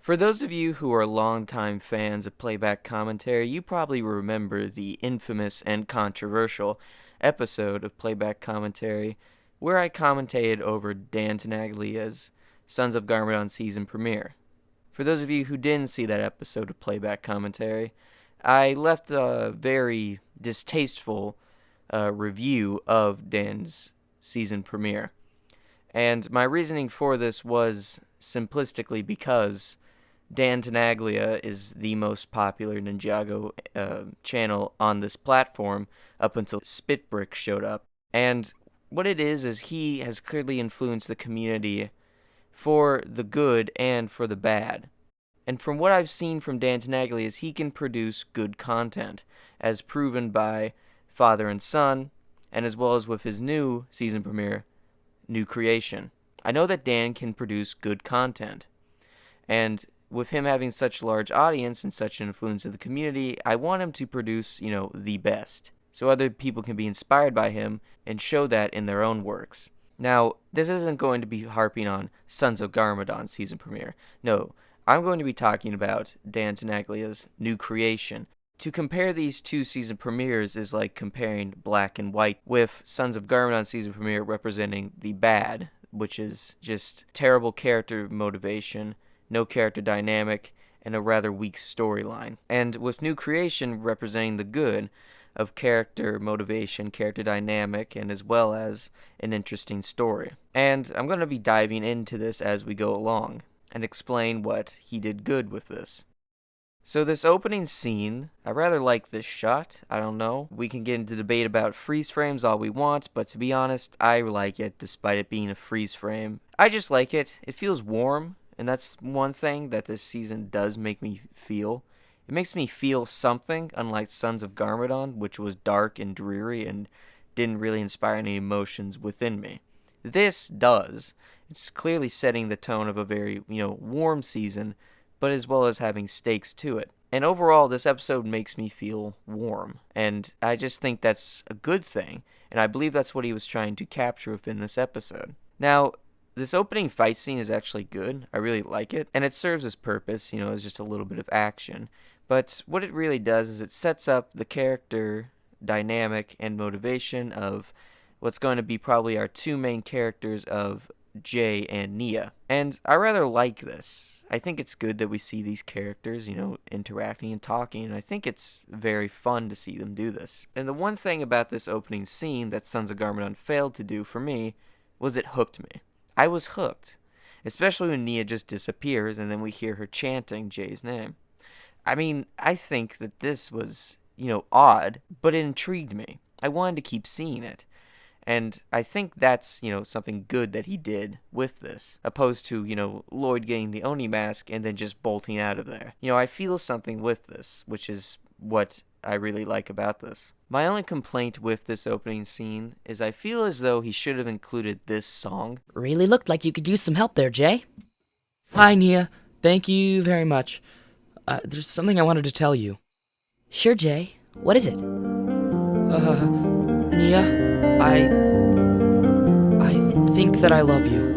For those of you who are longtime fans of Playback Commentary, you probably remember the infamous and controversial episode of Playback Commentary where I commentated over DTinaglia's Sons of Garmadon season premiere. For those of you who didn't see that episode of Playback Commentary, I left a very distasteful review of Dan's season premiere. And my reasoning for this was simplistically because DTinaglia is the most popular Ninjago channel on this platform up until Spitbrick showed up. And what it is he has clearly influenced the community for the good and for the bad. And from what I've seen from DTinaglia is he can produce good content, as proven by Father and Son, and as well as with his new season premiere, New Creation. I know that Dan can produce good content, and with him having such a large audience and such an influence in the community, I want him to produce, the best, so other people can be inspired by him and show that in their own works. Now, this isn't going to be harping on Sons of Garmadon season premiere. No, I'm going to be talking about DTinaglia's New Creation. To compare these two season premieres is like comparing black and white, with Sons of Garmadon season premiere representing the bad, which is just terrible character motivation, no character dynamic, and a rather weak storyline. And with New Creation representing the good of character motivation, character dynamic, and as well as an interesting story. And I'm going to be diving into this as we go along and explain what he did good with this. So this opening scene, I rather like this shot. I don't know. We can get into debate about freeze frames all we want, but to be honest, I like it despite it being a freeze frame. I just like it. It feels warm, and that's one thing that this season does make me feel. It makes me feel something, unlike Sons of Garmadon, which was dark and dreary and didn't really inspire any emotions within me. This does. It's clearly setting the tone of a very, warm season, but as well as having stakes to it. And overall, this episode makes me feel warm, and I just think that's a good thing, and I believe that's what he was trying to capture within this episode. Now, this opening fight scene is actually good. I really like it, and it serves its purpose, as just a little bit of action. But what it really does is it sets up the character dynamic and motivation of what's going to be probably our two main characters of Jay and Nia. And I rather like this. I think it's good that we see these characters, interacting and talking, and I think it's very fun to see them do this. And the one thing about this opening scene that Sons of Garmadon failed to do for me was it hooked me. I was hooked, especially when Nia just disappears and then we hear her chanting Jay's name. I mean, I think that this was, odd, but it intrigued me. I wanted to keep seeing it. And I think that's, something good that he did with this, opposed to, Lloyd getting the Oni mask and then just bolting out of there. I feel something with this, which is what I really like about this. My only complaint with this opening scene is I feel as though he should have included this song. Really looked like you could use some help there, Jay. Hi, Nia. Thank you very much. There's something I wanted to tell you. Sure, Jay. What is it? Nia, I think that I love you.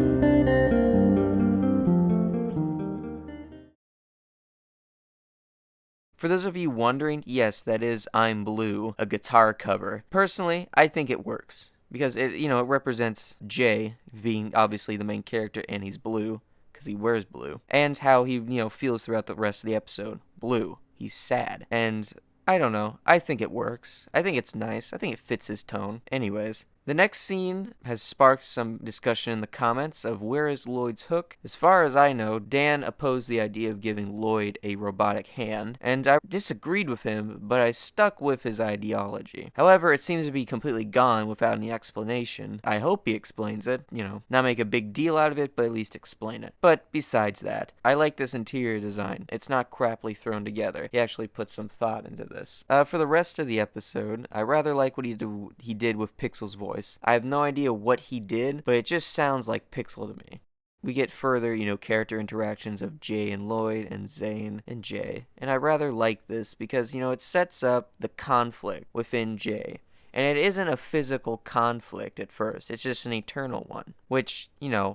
For those of you wondering, yes, that is I'm Blue, a guitar cover. Personally, I think it works because it represents Jay being obviously the main character and he's blue because he wears blue, and how he, feels throughout the rest of the episode. Blue. He's sad. And I don't know. I think it works. I think it's nice. I think it fits his tone. Anyways, the next scene has sparked some discussion in the comments of where is Lloyd's hook. As far as I know, Dan opposed the idea of giving Lloyd a robotic hand, and I disagreed with him, but I stuck with his ideology. However, it seems to be completely gone without any explanation. I hope he explains it, not make a big deal out of it, but at least explain it. But besides that, I like this interior design. It's not crappily thrown together. He actually put some thought into this. For the rest of the episode, I rather like what he did with Pixel's voice. I have no idea what he did, but it just sounds like Pixel to me. We get further, character interactions of Jay and Lloyd and Zane and Jay, and I rather like this because, it sets up the conflict within Jay. And it isn't a physical conflict at first, it's just an eternal one, which,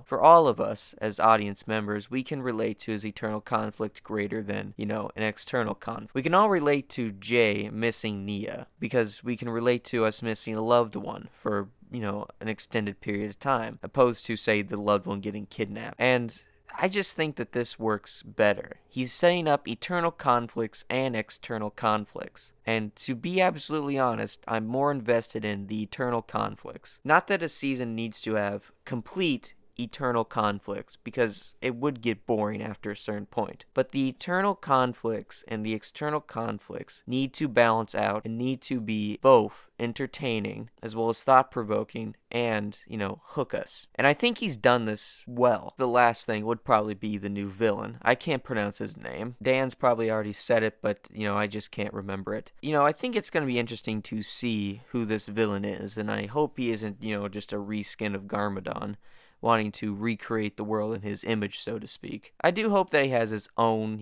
for all of us as audience members, we can relate to as eternal conflict greater than, an external conflict. We can all relate to Jay missing Nia, because we can relate to us missing a loved one for, an extended period of time, opposed to, say, the loved one getting kidnapped. And I just think that this works better. He's setting up eternal conflicts and external conflicts. And to be absolutely honest, I'm more invested in the eternal conflicts. Not that a season needs to have complete eternal conflicts, because it would get boring after a certain point. But the eternal conflicts and the external conflicts need to balance out and need to be both entertaining as well as thought-provoking and, hook us. And I think he's done this well. The last thing would probably be the new villain. I can't pronounce his name. Dan's probably already said it, but, I just can't remember it. I think it's going to be interesting to see who this villain is, and I hope he isn't, just a reskin of Garmadon, wanting to recreate the world in his image, so to speak. I do hope that he has his own,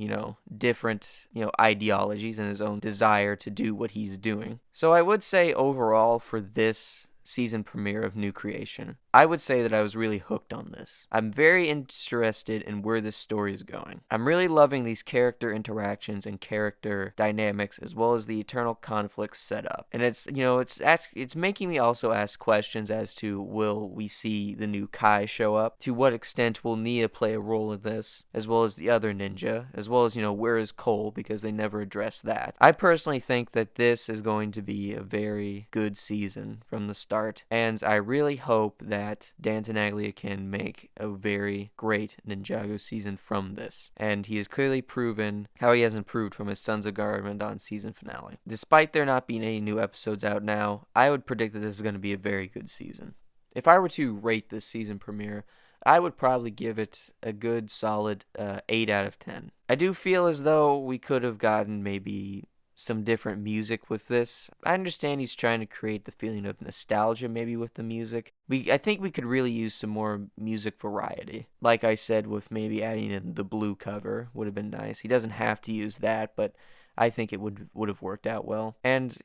different, ideologies and his own desire to do what he's doing. So I would say overall for this season premiere of New Creation, I would say that I was really hooked on this. I'm very interested in where this story is going. I'm really loving these character interactions and character dynamics, as well as the eternal conflict set up. And it's making me also ask questions as to, will we see the new Kai show up? To what extent will Nia play a role in this, as well as the other ninja, as well as, where is Cole, because they never address that. I personally think that this is going to be a very good season from the start, and I really hope that DTinaglia can make a very great Ninjago season from this. And he has clearly proven how he has improved from his Sons of Garmadon season finale. Despite there not being any new episodes out now, I would predict that this is going to be a very good season. If I were to rate this season premiere, I would probably give it a good solid 8 out of 10. I do feel as though we could have gotten maybe some different music with this. I understand he's trying to create the feeling of nostalgia maybe with the music. I think we could really use some more music variety. Like I said, with maybe adding in the blue cover would have been nice. He doesn't have to use that, but I think it would have worked out well. And,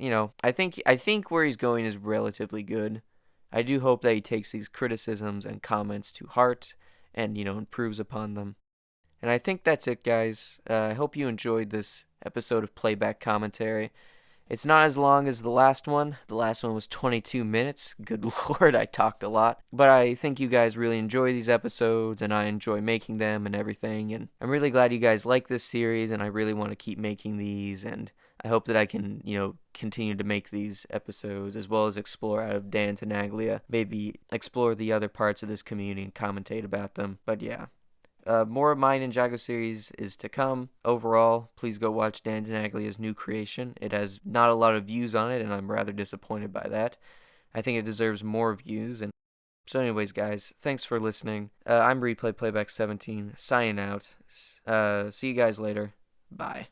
I think where he's going is relatively good. I do hope that he takes these criticisms and comments to heart and, improves upon them. And I think that's it, guys. I hope you enjoyed this episode of PlayBack Commentary. It's not as long as the last one. The last one was 22 minutes. Good lord, I talked a lot. But I think you guys really enjoy these episodes, and I enjoy making them and everything. And I'm really glad you guys like this series, and I really want to keep making these. And I hope that I can, continue to make these episodes, as well as explore out of DTinaglia. Maybe explore the other parts of this community and commentate about them. But yeah. More of my Ninjago series is to come. Overall, please go watch DTinaglia's New Creation. It has not a lot of views on it, and I'm rather disappointed by that. I think it deserves more views. And so anyways, guys, thanks for listening. I'm Playback 17, signing out. See you guys later. Bye.